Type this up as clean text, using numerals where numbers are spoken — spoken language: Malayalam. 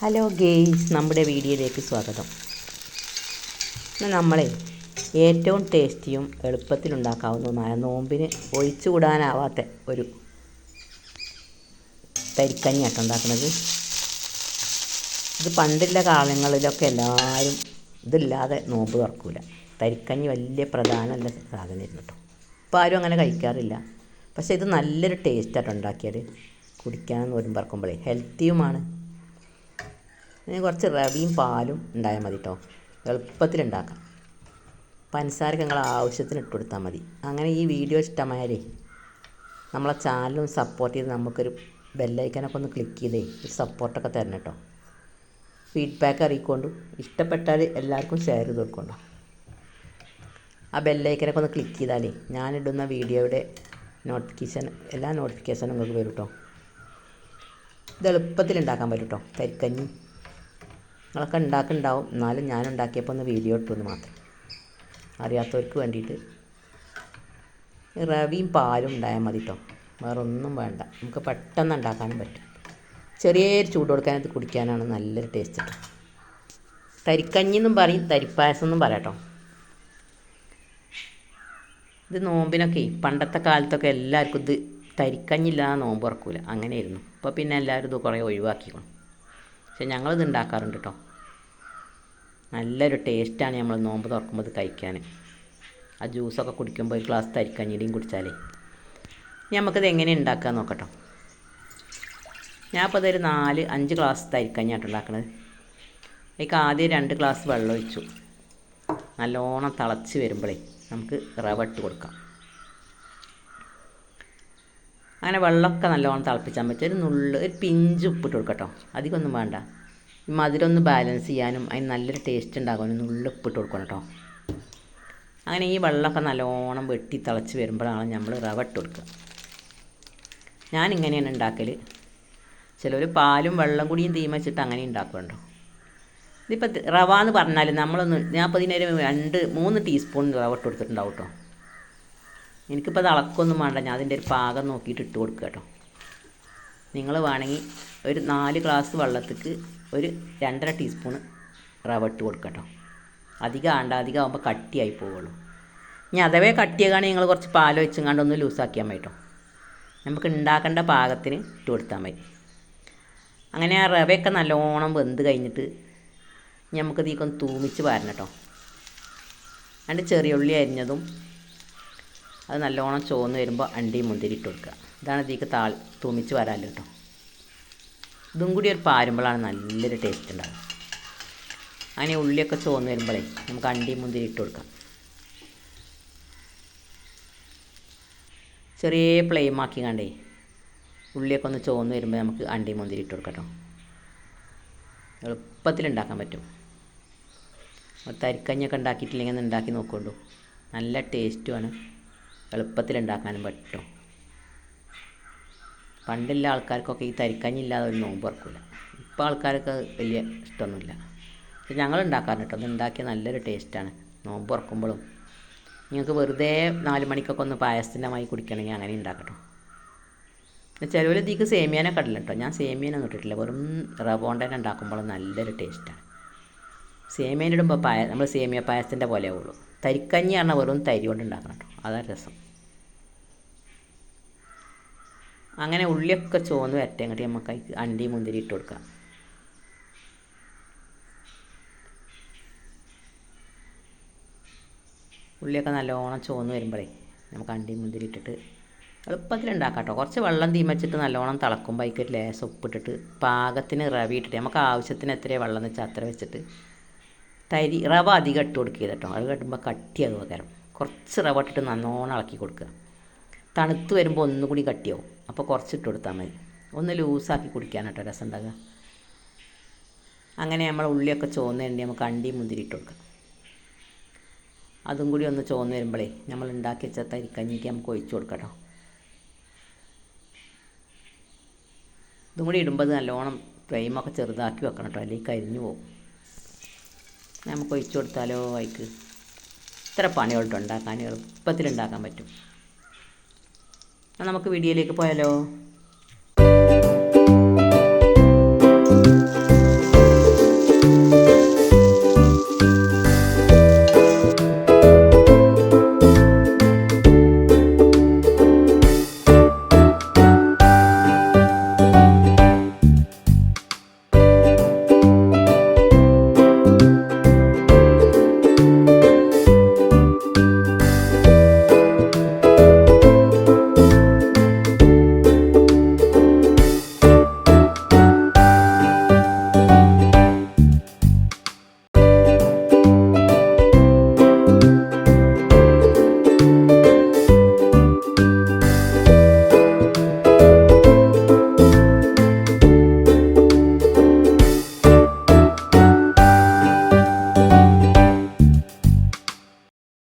ഹലോ ഗെയ്സ്, നമ്മുടെ വീഡിയോയിലേക്ക് സ്വാഗതം. ഇന്ന് നമ്മളെ ഏറ്റവും ടേസ്റ്റിയും എളുപ്പത്തിലുണ്ടാക്കാവുന്നതുമായ നോമ്പിന് ഒഴിച്ചുകൂടാനാവാത്ത ഒരു തരിക്കഞ്ഞിയാട്ടോ ഉണ്ടാക്കുന്നത്. ഇത് പണ്ടുള്ള കാലങ്ങളിലൊക്കെ എല്ലാവരും ഇതില്ലാതെ നോമ്പ് തുറക്കില്ല. തരിക്കഞ്ഞി വലിയ പ്രധാനമുള്ള സാധനമായിരുന്നു കേട്ടോ. ഇപ്പോൾ ആരും അങ്ങനെ കഴിക്കാറില്ല. പക്ഷേ ഇത് നല്ലൊരു ടേസ്റ്റാട്ടോ ഉണ്ടാക്കിയാൽ. കുടിക്കാൻ നോമ്പ് തുറക്കുമ്പോഴേ ഹെൽത്തിയുമാണ്. ഇതിന് കുറച്ച് റവയും പാലും ഉണ്ടായാൽ മതി കേട്ടോ. എളുപ്പത്തിലുണ്ടാക്കാം. പഞ്ചസാരക്ക് നിങ്ങൾ ആവശ്യത്തിന് ഇട്ട് കൊടുത്താൽ മതി. അങ്ങനെ ഈ വീഡിയോ ഇഷ്ടമായാലേ നമ്മളെ ചാനലും സപ്പോർട്ട് ചെയ്ത് നമുക്കൊരു ബെല്ലൈക്കനൊക്കെ ഒന്ന് ക്ലിക്ക് ചെയ്തേ ഒരു സപ്പോർട്ടൊക്കെ തരണം കേട്ടോ. ഫീഡ്ബാക്ക് അറിയിക്കൊണ്ടു. ഇഷ്ടപ്പെട്ടാൽ എല്ലാവർക്കും ഷെയർ ചെയ്ത് കൊടുക്കണ്ടോ. ആ ബെല്ലൈക്കനൊക്കെ ഒന്ന് ക്ലിക്ക് ചെയ്താലേ ഞാനിടുന്ന വീഡിയോയുടെ എല്ലാ നോട്ടിഫിക്കേഷനും നിങ്ങൾക്ക് വരും കേട്ടോ. ഇത് എളുപ്പത്തിലുണ്ടാക്കാൻ പറ്റും കേട്ടോ. തരിക്കഞ്ഞി നിങ്ങളൊക്കെ ഉണ്ടാക്കുന്നുണ്ടാവും. എന്നാലും ഞാൻ ഉണ്ടാക്കിയപ്പോൾ ഒന്ന് വീഡിയോ ഇട്ടുവെന്ന് മാത്രം. അറിയാത്തവർക്ക് വേണ്ടിയിട്ട് റവയും പാലും ഉണ്ടായാൽ മതി കേട്ടോ. വേറെ ഒന്നും വേണ്ട. നമുക്ക് പെട്ടെന്ന് ഉണ്ടാക്കാനും പറ്റും. ചെറിയൊരു ചൂട് കൊടുക്കാനത് കുടിക്കാനാണ് നല്ലൊരു ടേസ്റ്റ് കേട്ടോ. തരിക്കഞ്ഞി എന്നും പറയും, തരിപ്പായസം എന്നും പറയാം കേട്ടോ. ഇത് നോമ്പിനൊക്കെ പണ്ടത്തെ കാലത്തൊക്കെ എല്ലാവർക്കും ഇത് തരിക്കഞ്ഞില്ലാതെ നോമ്പ് തുറക്കില്ല. അങ്ങനെയായിരുന്നു. ഇപ്പോൾ പിന്നെ എല്ലാവരും ഇത് കുറേ ഒഴിവാക്കിക്കണം. പക്ഷെ ഞങ്ങളിത് ഉണ്ടാക്കാറുണ്ട് കേട്ടോ. നല്ലൊരു ടേസ്റ്റാണ് നമ്മൾ നോമ്പ് തുറക്കുമ്പോൾ ഇത് കഴിക്കാൻ. ആ ജ്യൂസൊക്കെ കുടിക്കുമ്പോൾ ഒരു ഗ്ലാസ് തരിക്കഞ്ഞിയുടെയും കുടിച്ചാലേ. നമുക്കിത് എങ്ങനെ ഉണ്ടാക്കുക നോക്കട്ടോ. ഞാനിപ്പോൾ ഇതൊരു 4-5 ഗ്ലാസ് തരിക്കഞ്ഞിയായിട്ട് ഉണ്ടാക്കുന്നത്. അതിലേക്ക് ആദ്യം 2 ഗ്ലാസ് വെള്ളം ഒഴിച്ചു. നല്ലോണം തിളച്ച് വരുമ്പോഴേ നമുക്ക് റവ ഇട്ട് കൊടുക്കാം. അങ്ങനെ വെള്ളമൊക്കെ നല്ലോണം തിളപ്പിച്ചാൽ പറ്റും. ഒരു പിഞ്ച് ഉപ്പിട്ട് കൊടുക്കട്ടോ. അധികമൊന്നും വേണ്ട. മധുരം ഒന്ന് ബാലൻസ് ചെയ്യാനും അതിന് നല്ലൊരു ടേസ്റ്റ് ഉണ്ടാകാനും നുള്ളി ഉപ്പിട്ട് കൊടുക്കണം കേട്ടോ. അങ്ങനെ ഈ വെള്ളമൊക്കെ നല്ലോണം വെട്ടി തിളച്ച് വരുമ്പോഴാണ് നമ്മൾ റവ ഇട്ട് കൊടുക്കുക. ഞാനിങ്ങനെയാണ് ഉണ്ടാക്കൽ. ചിലർ പാലും വെള്ളം കൂടിയും തീമച്ചിട്ട് അങ്ങനെ ഉണ്ടാക്കുന്നുണ്ടോ. ഇതിപ്പോൾ റവ എന്ന് പറഞ്ഞാൽ ഞാനിപ്പോൾ ഇതിനൊരു 2-3 ടീസ്പൂൺ റവ ഇട്ട് കൊടുത്തിട്ടുണ്ടാവും കേട്ടോ. എനിക്കിപ്പോൾ അത് അളക്കൊന്നും വേണ്ട. ഞാൻ അതിൻ്റെ ഒരു പാകം നോക്കിയിട്ട് ഇട്ട് കൊടുക്കുക കേട്ടോ. നിങ്ങൾ വേണമെങ്കിൽ ഒരു 4 ഗ്ലാസ് വെള്ളത്തേക്ക് ഒരു 2.5 ടീസ്പൂൺ റവ ഇട്ട് കൊടുക്കുക കേട്ടോ. അധികം ആകുമ്പോൾ കട്ടിയായി പോവുള്ളൂ. ഇനി അഥവേ കട്ടിയാണെങ്കിൽ നിങ്ങൾ കുറച്ച് പാൽ വെച്ചങ്ങാണ്ട് ഒന്ന് ലൂസാക്കിയാൽ മതി കേട്ടോ. നമുക്ക് ഉണ്ടാക്കേണ്ട പാകത്തിന് ഇട്ട് കൊടുത്താൽ മതി. അങ്ങനെ ആ റവയൊക്കെ നല്ലോണം വെന്ത് കഴിഞ്ഞിട്ട് നമുക്ക് ഇതിക്കൊന്ന് തൂമിച്ച് പാരണം കേട്ടോ. രണ്ട് ചെറിയ ഉള്ളി അരിഞ്ഞതും അത് നല്ലോണം ചുവന്ന് വരുമ്പോൾ അണ്ടിയും മുന്തിരി ഇട്ട് കൊടുക്കുക. ഇതാണ് ഇതിലേക്ക് തൂമിച്ച് വരാമല്ലോ കേട്ടോ. ഇതും കൂടി ഒരു പാരുമ്പോഴാണ് നല്ലൊരു ടേസ്റ്റ് ഉണ്ടാകുക. അങ്ങനെ ഉള്ളിയൊക്കെ ചുവന്ന് വരുമ്പോഴേ നമുക്ക് അണ്ടിയും മുന്തിരി ഇട്ട് കൊടുക്കാം. ചെറിയ ഫ്ലെയിമാക്കി കണ്ടേ ഉള്ളിയൊക്കെ ഒന്ന് ചുവന്ന് വരുമ്പോൾ നമുക്ക് അണ്ടിയും മുന്തിരി ഇട്ട് കൊടുക്കാം കേട്ടോ. എളുപ്പത്തിലുണ്ടാക്കാൻ പറ്റും. തരിക്കഞ്ഞൊക്കെ ഉണ്ടാക്കിയിട്ടില്ലെങ്കിൽ ഒന്ന് ഉണ്ടാക്കി നോക്കൊണ്ടു. നല്ല ടേസ്റ്റുമാണ്. എളുപ്പത്തിലുണ്ടാക്കാനും പറ്റും. പണ്ടുള്ള ആൾക്കാർക്കൊക്കെ ഈ തരിക്കഞ്ഞി ഇല്ലാതെ ഒരു നോമ്പ് തുറക്കില്ല. ഇപ്പോൾ ആൾക്കാർക്ക് വലിയ ഇഷ്ടമൊന്നുമില്ല. പക്ഷെ ഞങ്ങൾ ഉണ്ടാക്കാറുണ്ട് കേട്ടോ. അത് ഉണ്ടാക്കിയ നല്ലൊരു ടേസ്റ്റാണ്. നോമ്പ് തുറക്കുമ്പോഴും നിങ്ങൾക്ക് വെറുതെ 4 മണിക്കൊക്കെ ഒന്ന് പായസത്തിൻ്റെ മായി കുടിക്കണമെങ്കിൽ അങ്ങനെ ഉണ്ടാക്കട്ടോ. ചിലവർ ഇതിക്ക് സേമിയാനൊക്കെ ഇടില്ല കേട്ടോ. ഞാൻ സേമിയാനൊന്നും ഇട്ടിട്ടില്ല. വെറും റവ കൊണ്ട് തന്നെ ഉണ്ടാക്കുമ്പോൾ നല്ലൊരു ടേസ്റ്റാണ്. സേമിയൻ ഇടുമ്പോൾ നമ്മൾ സേമിയ പായസത്തിൻ്റെ പോലെ ആവുള്ളൂ. തരിക്കഞ്ഞി പറഞ്ഞാൽ വെറും തരി കൊണ്ട് ഉണ്ടാക്കണം കേട്ടോ. അതാണ് രസം. അങ്ങനെ ഉള്ളിയൊക്കെ ചുവന്ന് വരട്ടെ. അങ്ങോട്ട് നമുക്ക് അണ്ടി മുന്തിരി ഇട്ട് കൊടുക്കാം. ഉള്ളിയൊക്കെ നല്ലോണം ചുവന്ന് വരുമ്പോഴേ നമുക്ക് അണ്ടി മുന്തിരി ഇട്ടിട്ട് എളുപ്പത്തിലുണ്ടാക്കാം കേട്ടോ. കുറച്ച് വെള്ളം തീമച്ചിട്ട് നല്ലോണം തിളക്കുമ്പോൾ അതിലേക്ക് ഒരു ലേശം ഉപ്പിട്ടിട്ട് പാകത്തിന് റവ ഇട്ടിട്ട് നമുക്ക് ആവശ്യത്തിന് എത്രയാണ് വെള്ളം എന്ന് വെച്ചാൽ അത്ര വെച്ചിട്ട് റവ അധികം ഇട്ട് കൊടുക്കുക കേട്ടോ. അത് കെട്ടുമ്പോൾ കട്ടിയാകും പകരം. കുറച്ച് റവ ഇട്ടിട്ട് നല്ലോണം ഇളക്കി കൊടുക്കുക. തണുത്ത് വരുമ്പോൾ ഒന്നുകൂടി കട്ടിയാവും. അപ്പോൾ കുറച്ചിട്ട് കൊടുത്താൽ മതി. ഒന്ന് ലൂസാക്കി കുടിക്കാൻ കേട്ടോ രസം ഉണ്ടാകുക. അങ്ങനെ നമ്മൾ ഉള്ളിയൊക്കെ ചുവന്ന് വേണ്ടി നമുക്ക് അണ്ടി മുന്തിരി ഇട്ട് കൊടുക്കാം. അതും കൂടി ഒന്ന് ചുവന്ന് വരുമ്പോഴേ നമ്മൾ ഉണ്ടാക്കി വെച്ച തരിക്കഞ്ഞിക്ക് നമുക്ക് ഒഴിച്ച് കൊടുക്കാം കേട്ടോ. ഇതും കൂടി ഇടുമ്പോൾ അത് നല്ലോണം ഫ്ലെയിമൊക്കെ ചെറുതാക്കി വെക്കണം കേട്ടോ. അല്ലെങ്കിൽ കരിഞ്ഞു പോകും. നമുക്ക് ഒഴിച്ച് കൊടുത്താലോ അതിക്ക് ഇത്ര പണികളുണ്ട് ഉണ്ടാക്കാൻ. എളുപ്പത്തിലുണ്ടാക്കാൻ പറ്റും. നമുക്ക് വീഡിയോയിലേക്ക് പോയാലോ.